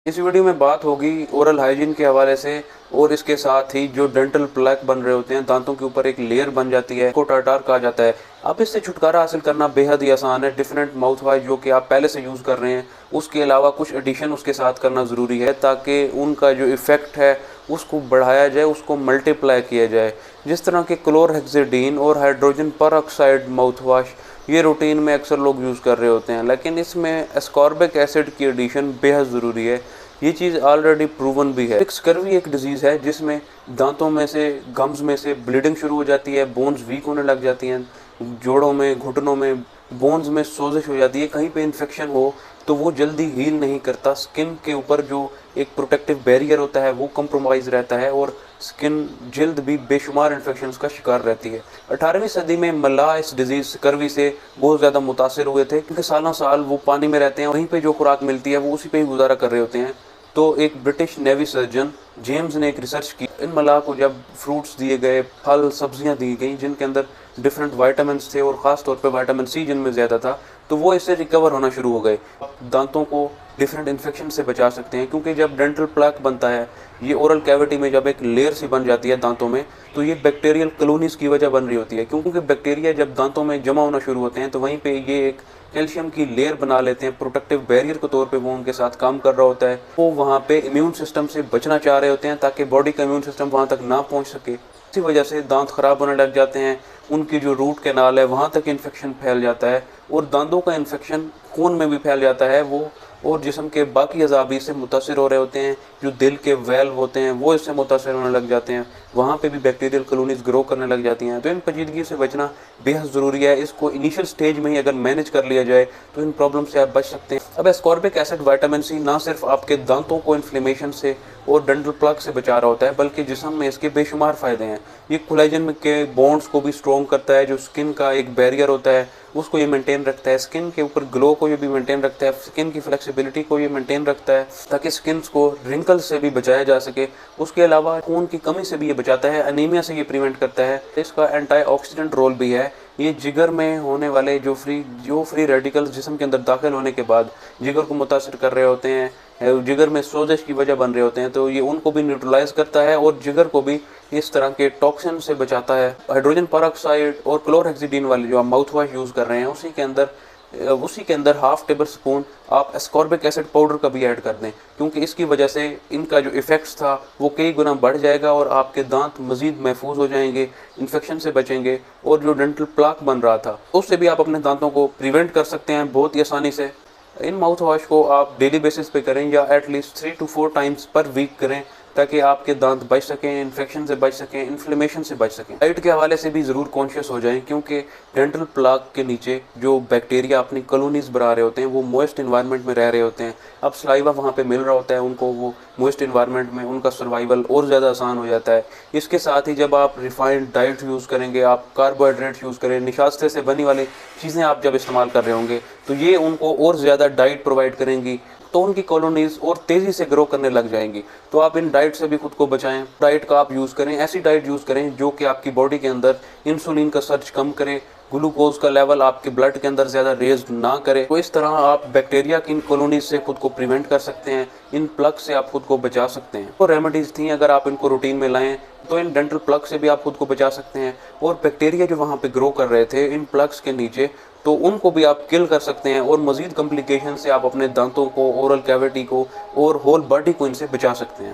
इस वीडियो में बात होगी ओरल हाइजीन के हवाले से और इसके साथ ही जो डेंटल प्लैक बन रहे होते हैं, दांतों के ऊपर एक लेयर बन जाती है, को टार्टार कहा जाता है। अब इससे छुटकारा हासिल करना बेहद ही आसान है। डिफरेंट माउथ वाश जो कि आप पहले से यूज़ कर रहे हैं, उसके अलावा कुछ एडिशन उसके साथ करना ज़रूरी है ताकि उनका जो इफ़ेक्ट है उसको बढ़ाया जाए, उसको मल्टीप्लाई किया जाए। जिस तरह के क्लोरहेक्सिडीन और हाइड्रोजन परऑक्साइड माउथ वाश ये रूटीन में अक्सर लोग यूज़ कर रहे होते हैं, लेकिन इसमें एस्कॉर्बिक एसिड की एडिशन बेहद ज़रूरी है। ये चीज़ ऑलरेडी प्रूवन भी है। स्कर्वी एक डिजीज़ है जिसमें दांतों में से, गम्स में से ब्लीडिंग शुरू हो जाती है, बोन्स वीक होने लग जाती हैं, जोड़ों में, घुटनों में, बोन्स में सोजिश हो जाती है। कहीं पे इन्फेक्शन हो तो वो जल्दी हील नहीं करता। स्किन के ऊपर जो एक प्रोटेक्टिव बैरियर होता है वो कंप्रोमाइज़ रहता है और स्किन जल्द भी बेशुमार इन्फेक्शंस का शिकार रहती है। 18वीं सदी में मलाह इस डिजीज़ स्कर्वी से बहुत ज़्यादा मुतासिर हुए थे, क्योंकि सालों साल वो पानी में रहते हैं, वहीं पे जो खुराक मिलती है वो उसी पे ही गुजारा कर रहे होते हैं। तो एक ब्रिटिश नेवी सर्जन जेम्स ने एक रिसर्च की। इन मलाह को जब फ्रूट्स दिए गए, फल सब्जियां दी गई जिनके अंदर डिफरेंट वाइटामिन थे और ख़ास तौर पे विटामिन सी जिनमें ज़्यादा था, तो वो इससे रिकवर होना शुरू हो गए। दांतों को डिफरेंट इन्फेक्शन से बचा सकते हैं, क्योंकि जब डेंटल प्लैक बनता है, ये ओरल कैविटी में जब एक लेयर सी बन जाती है दांतों में, तो ये बैक्टीरियल कॉलोनीज की वजह बन रही होती है। क्योंकि बैक्टीरिया जब दांतों में जमा होना शुरू होते हैं तो वहीं पे ये एक कैल्शियम की लेयर बना लेते हैं, प्रोटेक्टिव बैरियर के तौर पे वो उनके साथ काम कर रहा होता है। वो वहाँ पे इम्यून सिस्टम से बचना चाह रहे होते हैं ताकि बॉडी का इम्यून सिस्टम वहाँ तक ना पहुँच सके। इसी वजह से दांत खराब होने लग जाते हैं, उनकी जो रूट कैनाल है वहाँ तक इन्फेक्शन फैल जाता है और दांतों का इन्फेक्शन खून में भी फैल जाता है वो, और जिस्म के बाकी अज़ा भी इससे मुतासिर हो रहे होते हैं। जो दिल के वेल्व होते हैं वो इससे मुतासिर होने लग जाते हैं, वहाँ पे भी बैक्टीरियल कॉलोनीज ग्रो करने लग जाती हैं। तो इन पेचीदगी से बचना बेहद ज़रूरी है। इसको इनिशियल स्टेज में ही अगर मैनेज कर लिया जाए तो इन प्रॉब्लम से आप बच सकते हैं। अब एस्कॉर्बिक एसिड विटामिन सी ना सिर्फ आपके दांतों को इन्फ्लेमेशन से और डेंटल प्लग से बचा रहा होता है, बल्कि जिस्म में इसके बेशुमार फ़ायदे हैं। ये कोलेजन के बॉन्ड्स को भी स्ट्रॉन्ग करता है, जो स्किन का एक बैरियर होता है उसको ये मेंटेन रखता है, स्किन के ऊपर ग्लो को ये भी मेंटेन रखता है, स्किन की फ्लेक्सिबिलिटी को ये मेंटेन रखता है ताकि स्किन को रिंकल्स से भी बचाया जा सके। उसके अलावा खून की कमी से भी ये बचाता है, अनीमिया से ये प्रिवेंट करता है। इसका एंटीऑक्सीडेंट रोल भी है। ये जिगर में होने वाले जो फ्री रेडिकल्स जिस्म के अंदर दाखिल होने के बाद जिगर को मुतासिर कर रहे होते हैं, जिगर में सोजिश की वजह बन रहे होते हैं, तो ये उनको भी न्यूट्रलाइज करता है और जिगर को भी इस तरह के टॉक्सिन से बचाता है। हाइड्रोजन परऑक्साइड और क्लोरहेक्सिडीन वाले जो आप माउथ वॉश यूज़ कर रहे हैं उसी के अंदर हाफ टेबल स्पून आप एस्कॉर्बिक एसिड पाउडर का भी ऐड कर दें, क्योंकि इसकी वजह से इनका जो इफ़ेक्ट्स था वो कई गुना बढ़ जाएगा और आपके दांत मज़ीद महफूज हो जाएंगे, इन्फेक्शन से बचेंगे और जो डेंटल प्लाक बन रहा था उससे भी आप अपने दांतों को प्रिवेंट कर सकते हैं बहुत ही आसानी से। इन माउथ वॉश को आप डेली बेसिस पे करें या at least 3 to 4 times per week करें ताकि आपके दांत बच सकें, इन्फेक्शन से बच सकें, इन्फ्लेमेशन से बच सकें। डाइट के हवाले से भी ज़रूर कॉन्शियस हो जाएं, क्योंकि डेंटल प्लाक के नीचे जो बैक्टीरिया अपनी कॉलोनीज बना रहे होते हैं वो मॉइस्ट इन्वायरमेंट में रह रहे होते हैं। अब सलाइवा वहाँ पे मिल रहा होता है उनको, वो मॉइस्ट इन्वायरमेंट में उनका सर्वाइवल और ज़्यादा आसान हो जाता है। इसके साथ ही जब आप रिफाइंड डाइट यूज़ करेंगे, आप कार्बोहाइड्रेट यूज़ करें, निशास्ते से बनी वाली चीज़ें आप जब इस्तेमाल कर रहे होंगे, तो ये उनको और ज़्यादा डाइट प्रोवाइड करेंगी, तो उनकी कॉलोनीज और तेज़ी से ग्रो करने लग जाएंगी। तो आप इन डाइट से भी खुद को बचाएं। डाइट का आप यूज़ करें, ऐसी डाइट यूज़ करें जो कि आपकी बॉडी के अंदर इंसुलिन का सर्च कम करे, ग्लूकोज का लेवल आपके ब्लड के अंदर ज़्यादा रेज ना करे। तो इस तरह आप बैक्टीरिया की इन कॉलोनीज से खुद को प्रिवेंट कर सकते हैं, इन प्लग से आप खुद को बचा सकते हैं। तो रेमेडीज़ थी, अगर आप इनको रूटीन में लाएं तो इन डेंटल प्लग से भी आप खुद को बचा सकते हैं। और बैक्टीरिया जो वहाँ पे ग्रो कर रहे थे इन प्लग्स के नीचे, तो उनको भी आप किल कर सकते हैं और मज़ीद कॉम्प्लिकेशन से आप अपने दांतों को, ओरल कैविटी को और होल बॉडी को इनसे बचा सकते हैं।